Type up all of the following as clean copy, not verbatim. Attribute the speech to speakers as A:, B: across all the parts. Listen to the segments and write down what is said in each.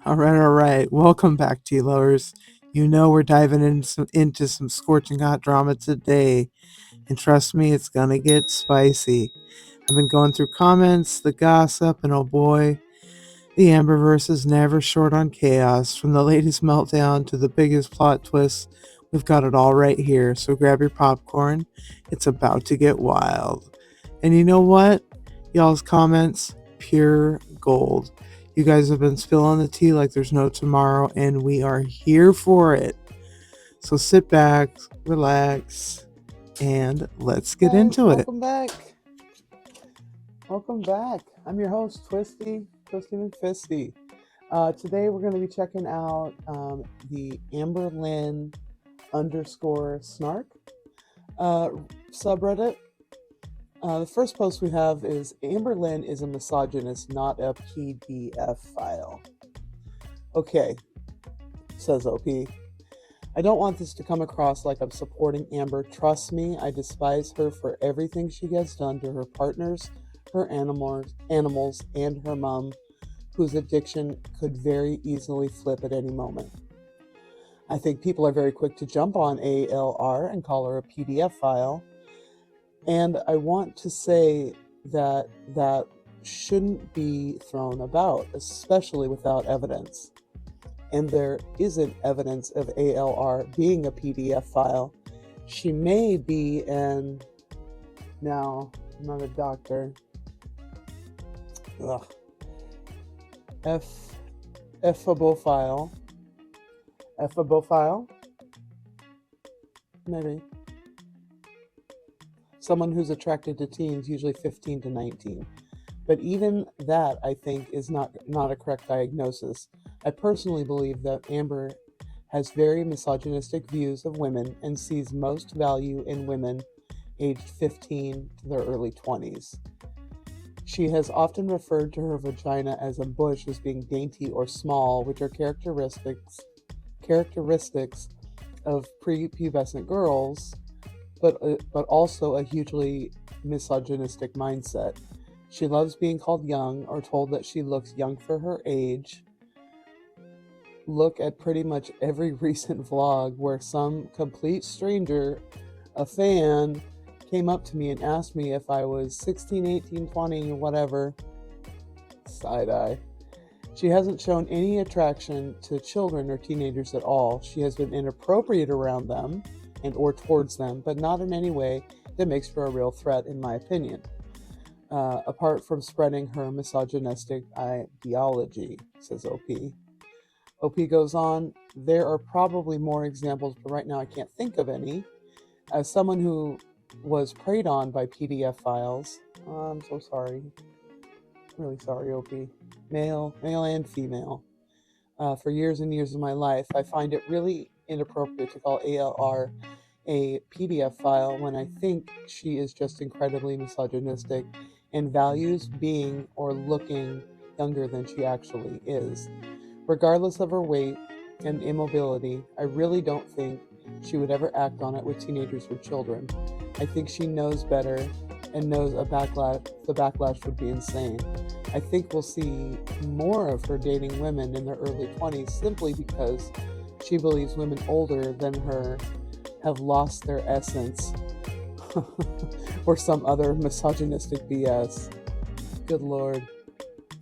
A: All right. Welcome back, tea lovers. You know we're diving into some scorching hot drama today, and trust me, it's gonna get spicy. I've been going through comments, the gossip, and oh boy, the Amberverse is never short on chaos. From the latest meltdown to the biggest plot twists, we've got it all right here. So grab your popcorn. It's about to get wild. And you know what? Y'all's comments, pure gold. You guys have been spilling the tea like there's no tomorrow, and we are here for it. So sit back, relax, and let's get
B: Hey,
A: into it.
B: welcome back. Welcome back. I'm your host, Twisti McFisti. Today we're going to be checking out the Amberlynn underscore snark subreddit. The first post we have is Amberlynn is a misogynist, not a PDF file. Okay, says OP. I don't want this to come across like I'm supporting Amber. Trust me, I despise her for everything she gets done to her partners, her animals, and her mom, whose addiction could very easily flip at any moment. I think people are very quick to jump on ALR and call her a PDF file. And I want to say that that shouldn't be thrown about, especially without evidence. And there isn't evidence of ALR being a PDF file. She may be now, I'm not a doctor. Ephobophile. Maybe. Someone who's attracted to teens, usually 15 to 19. But even that, I think, is not a correct diagnosis. I personally believe that Amber has very misogynistic views of women and sees most value in women aged 15 to their early 20s. She has often referred to her vagina as a bush as being dainty or small, which are characteristics of prepubescent girls, but also a hugely misogynistic mindset. She loves being called young or told that she looks young for her age. Look at pretty much every recent vlog where some complete stranger, a fan, came up to me and asked me if I was 16, 18, 20, whatever. Side-eye. She hasn't shown any attraction to children or teenagers at all. She has been inappropriate around them and or towards them, but not in any way that makes her a real threat, in my opinion. Apart from spreading her misogynistic ideology, says OP. OP goes on, there are probably more examples, but right now I can't think of any. As someone who was preyed on by PDF files, I'm so sorry. Really sorry, OP. Male and female. For years and years of my life, I find it really inappropriate to call ALR a PDF file when I think she is just incredibly misogynistic and values being or looking younger than she actually is. Regardless of her weight and immobility, I really don't think she would ever act on it with teenagers or children. I think she knows better and knows the backlash would be insane. I think we'll see more of her dating women in their early 20s simply because she believes women older than her have lost their essence or some other misogynistic BS. Good Lord.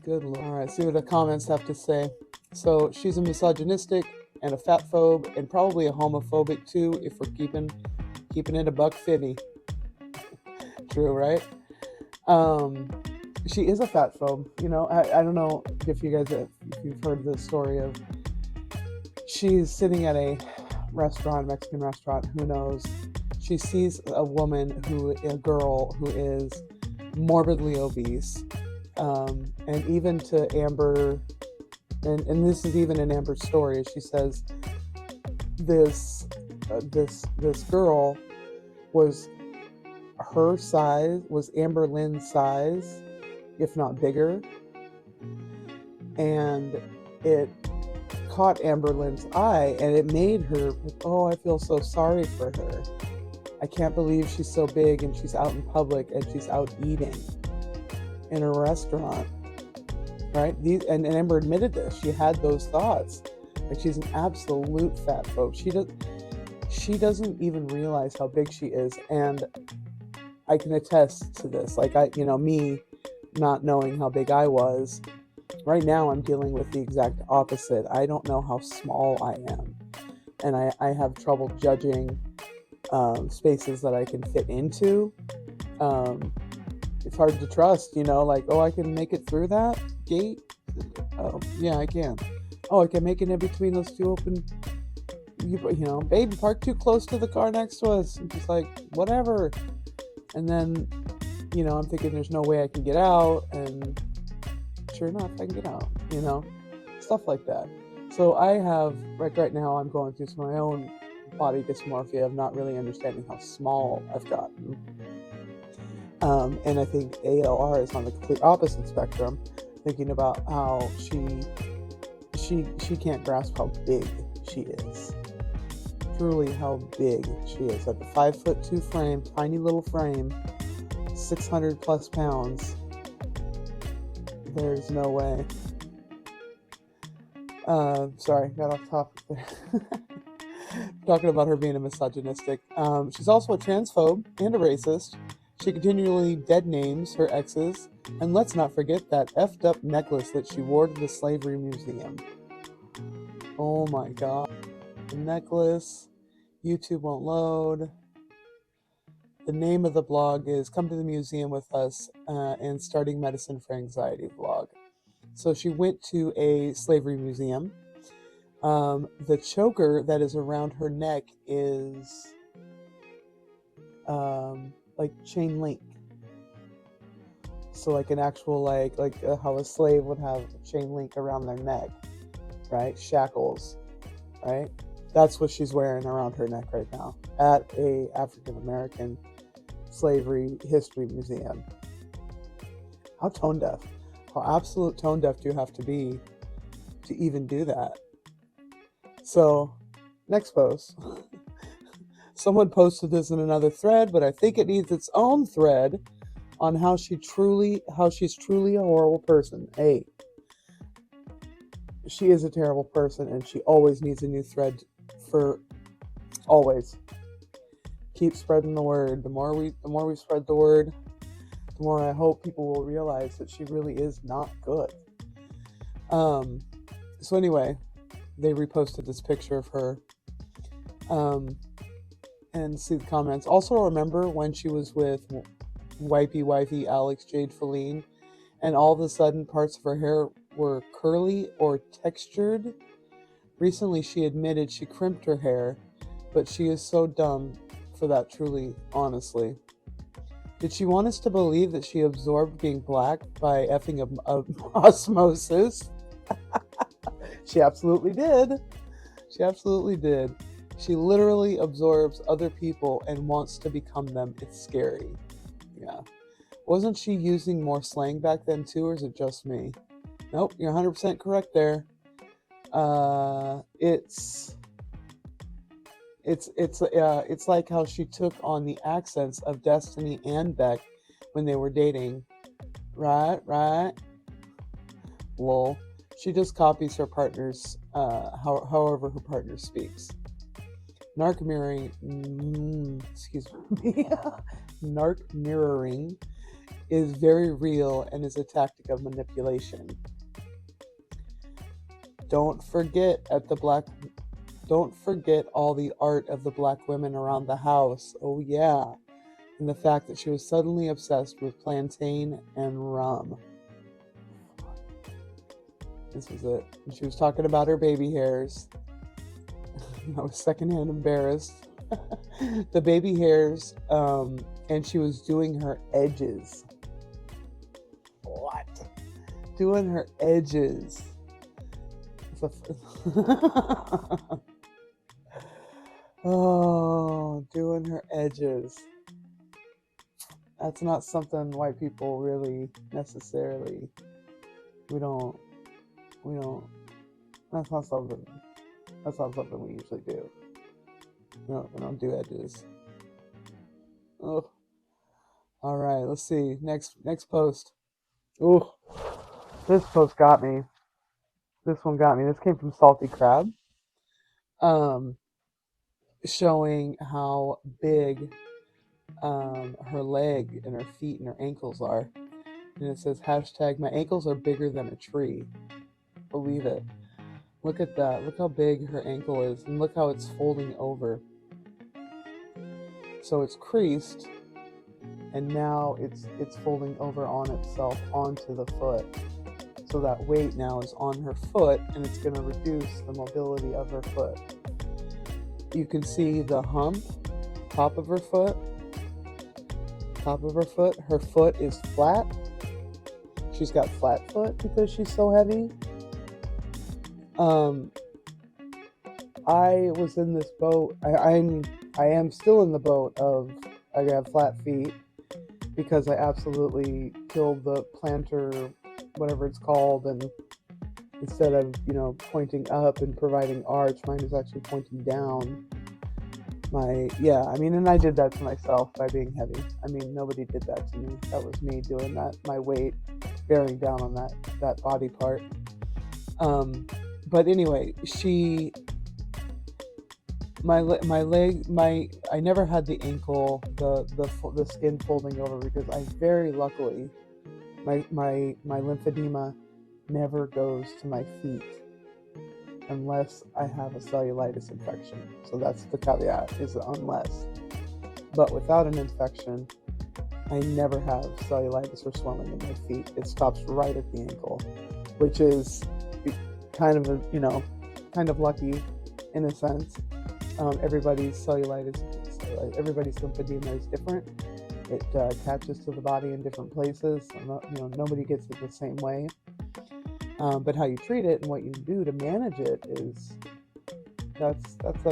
B: All right, see what the comments have to say. So she's a misogynistic and a fatphobe and probably a homophobic too, if we're keeping it $1.50. True, right? She is a fatphobe. You know, I don't know if you've heard the story of she's sitting at a Mexican restaurant, who knows. She sees a girl who is morbidly obese. And even to Amber, and this is even in Amber's story, she says this girl was her size, was Amberlynn's size, if not bigger, and it caught Amberlynn's eye, and it made her, I feel so sorry for her. I can't believe she's so big and she's out in public and she's out eating in a restaurant. right? And Amber admitted this. She had those thoughts. Like, she's an absolute fat phobe. She doesn't even realize how big she is, and I can attest to this. Like, me not knowing how big I was. Right now, I'm dealing with the exact opposite. I don't know how small I am, and I have trouble judging spaces that I can fit into. Um, it's hard to trust, like, oh, I can make it through that gate. Oh, yeah, I can. Oh, I can make it in between those two open. Baby, park too close to the car next to us. And just like, whatever. And then, I'm thinking there's no way I can get out. And sure enough, I can get out, stuff like that. So I have, right now, I'm going through some of my own body dysmorphia of not really understanding how small I've gotten. And I think ALR is on the complete opposite spectrum, thinking about how she can't grasp how big she is. Truly how big she is. At the 5'2" frame, tiny little frame, 600 plus pounds. There's no way. Sorry, got off topic there. Talking about her being a misogynistic. She's also a transphobe and a racist. She continually dead names her exes. And let's not forget that effed up necklace that she wore to the Slavery Museum. Oh my god. The necklace. YouTube won't load. The name of the blog is Come to the Museum with Us and Starting Medicine for Anxiety blog. So she went to a slavery museum. The choker that is around her neck is like chain link. So like an actual like how a slave would have a chain link around their neck, right? Shackles, right? That's what she's wearing around her neck right now at a African American slavery history museum. How tone deaf? How absolute tone deaf do you have to be to even do that? So, next post. Someone posted this in another thread, but I think it needs its own thread on how she's truly a horrible person. Hey, she is a terrible person, and she always needs a new thread for always. Keep spreading the word. The more we spread the word, the more I hope people will realize that she really is not good. So anyway, they reposted this picture of her. And see the comments. Also, remember when she was with wifey Alex Jade Feline, and all of a sudden parts of her hair were curly or textured? Recently, she admitted she crimped her hair, but she is so dumb for that, truly, honestly. Did she want us to believe that she absorbed being black by effing osmosis? She absolutely did. She absolutely did. She literally absorbs other people and wants to become them. It's scary. Yeah. Wasn't she using more slang back then too, or is it just me? Nope, you're 100% correct there. It's like how she took on the accents of Destiny and Beck when they were dating. Right. Lol. She just copies her partner's, however her partner speaks. Narc mirroring, excuse me, narc mirroring is very real and is a tactic of manipulation. Don't forget all the art of the black women around the house. Oh yeah. And the fact that she was suddenly obsessed with plantain and rum. This was it. And she was talking about her baby hairs. I was secondhand embarrassed. The baby hairs, and she was doing her edges. What? Doing her edges. Oh, doing her edges. That's not something white people really necessarily. We don't. That's not something we usually do. We don't do edges. All right, let's see. Next post. Oh, This post got me. This one got me. This came from Salty Crab, um, showing how big her leg and her feet and her ankles are. And it says hashtag my ankles are bigger than a tree. Believe it. Look at that. Look how big her ankle is, and look how it's folding over. So it's creased, and now it's folding over on itself onto the foot. So that weight now is on her foot, and it's going to reduce the mobility of her foot. You can see the hump, top of her foot. Top of her foot. Her foot is flat. She's got flat foot because she's so heavy. I was in this boat. I am still in the boat of I have flat feet because I absolutely killed the plantar, whatever it's called, and instead of pointing up and providing arch, mine is actually pointing down. And I did that to myself by being heavy. I mean, nobody did that to me. That was me doing that. My weight bearing down on that body part. But anyway, I never had the ankle, the skin folding over because I very luckily, my lymphedema never goes to my feet unless I have a cellulitis infection. So that's the caveat, is unless. But without an infection, I never have cellulitis or swelling in my feet. It stops right at the ankle, which is kind of lucky in a sense. Everybody's everybody's lymphedema is different. It attaches to the body in different places. Nobody gets it the same way. But how you treat it and what you do to manage it is that's up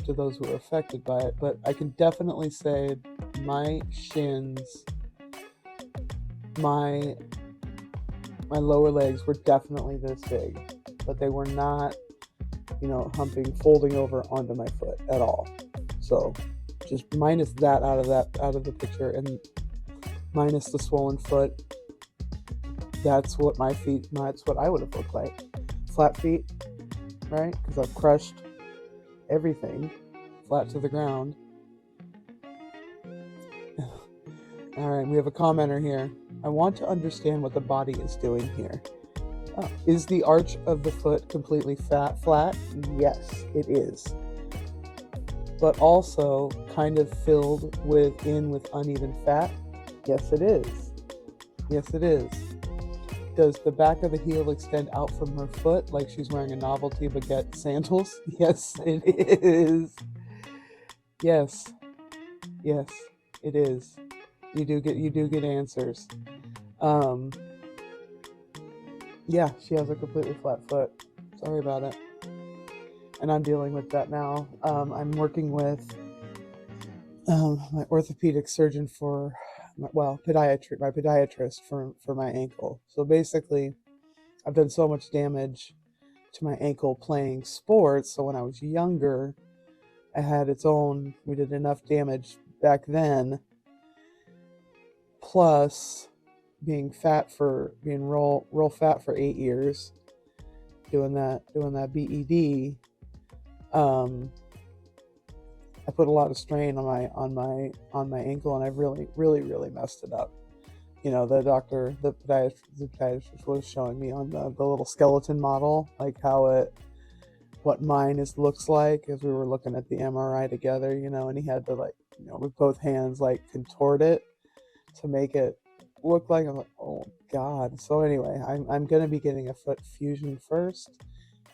B: to those who are affected by it. But I can definitely say my shins, my lower legs were definitely this big, but they were not, humping, folding over onto my foot at all. So just minus that out of the picture, and minus the swollen foot. That's what that's what I would have looked like. Flat feet, right? Because I've crushed everything flat to the ground. All right, we have a commenter here. I want to understand what the body is doing here. Is the arch of the foot completely flat? Yes, it is. But also kind of filled with uneven fat? Yes, it is. Yes, it is. Does the back of the heel extend out from her foot like she's wearing a novelty baguette sandals? Yes, it is. Yes, it is. You do get answers. Yeah, she has a completely flat foot. Sorry about it. And I'm dealing with that now. I'm working with my orthopedic surgeon my podiatrist for my ankle. So basically, I've done so much damage to my ankle playing sports. So when I was younger, we did enough damage back then. Plus, being real fat for 8 years, doing that BED, I put a lot of strain on my ankle, and I've really messed it up. The podiatrist was showing me on the little skeleton model, like what mine looks like, as we were looking at the MRI together, and he had to with both hands contort it to make it look like. I'm like, oh God. So anyway, I'm gonna be getting a foot fusion first,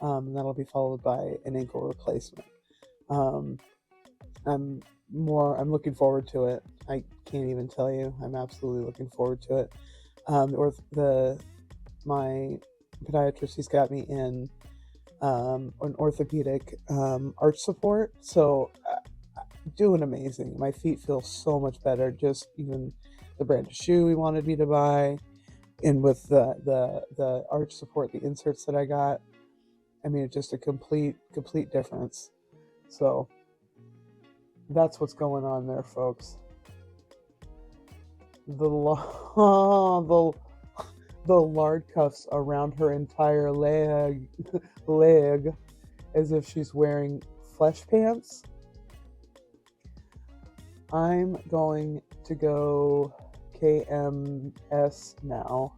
B: and that'll be followed by an ankle replacement. I'm looking forward to it. I can't even tell you. I'm absolutely looking forward to it. My podiatrist, he's got me in an orthopedic arch support, so doing amazing. My feet feel so much better. Just even the brand of shoe he wanted me to buy, and with the arch support, the inserts that I got, I mean, it's just a complete difference. So that's what's going on there, the the lard cuffs around her entire leg as if she's wearing flesh pants. I'm going to go KMS now.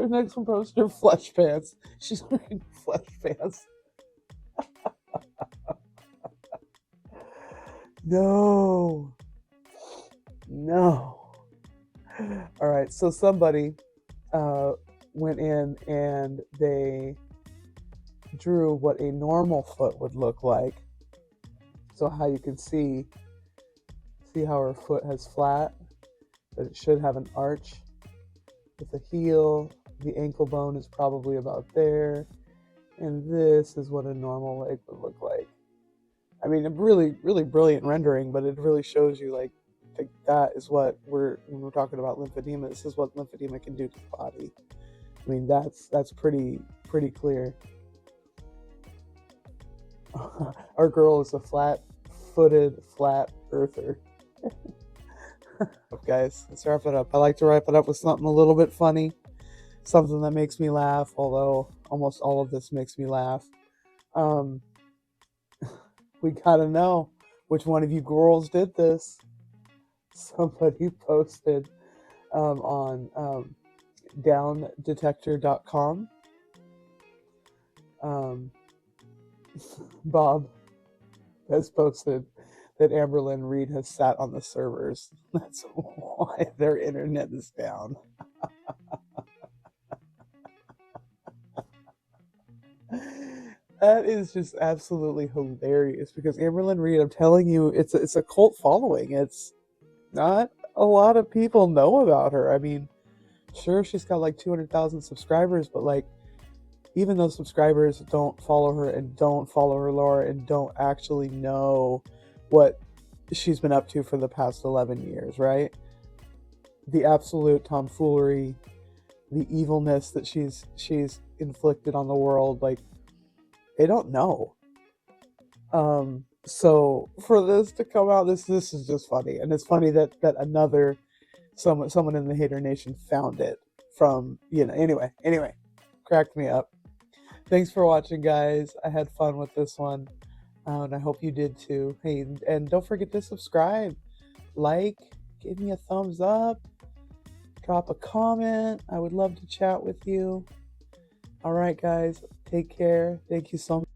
B: Next one poster, flesh pants. She's wearing flesh pants. No. No. All right, so somebody went in and they drew what a normal foot would look like. So how you can see how her foot has flat, that it should have an arch with a heel. The ankle bone is probably about there, and this is what a normal leg would look like. I mean, a really, really brilliant rendering, but it really shows you like that is what when we're talking about lymphedema. This is what lymphedema can do to the body. I mean, that's pretty clear. Our girl is a flat-footed, flat earther. Guys, let's wrap it up. I like to wrap it up with something a little bit funny, something that makes me laugh, although almost all of this makes me laugh. We gotta know which one of you girls did this. Somebody posted on downdetector.com. Bob has posted that Amberlynn Reed has sat on the servers. That's why their internet is down. That is just absolutely hilarious because Amberlynn Reed, I'm telling you, it's a cult following. It's not a lot of people know about her. I mean, sure, she's got like 200,000 subscribers, but like, even those subscribers don't follow her and don't follow her lore and don't actually know what she's been up to for the past 11 years, right? The absolute tomfoolery, the evilness that she's inflicted on the world, like, they don't know. So for this to come out, this is just funny, and it's funny that another someone in the Hater Nation found it from, anyway, cracked me up. Thanks for watching, guys. I had fun with this one, and I hope you did too. Hey, and don't forget to subscribe, like, give me a thumbs up, drop a comment. I would love to chat with you. All right, guys, take care. Thank you so much.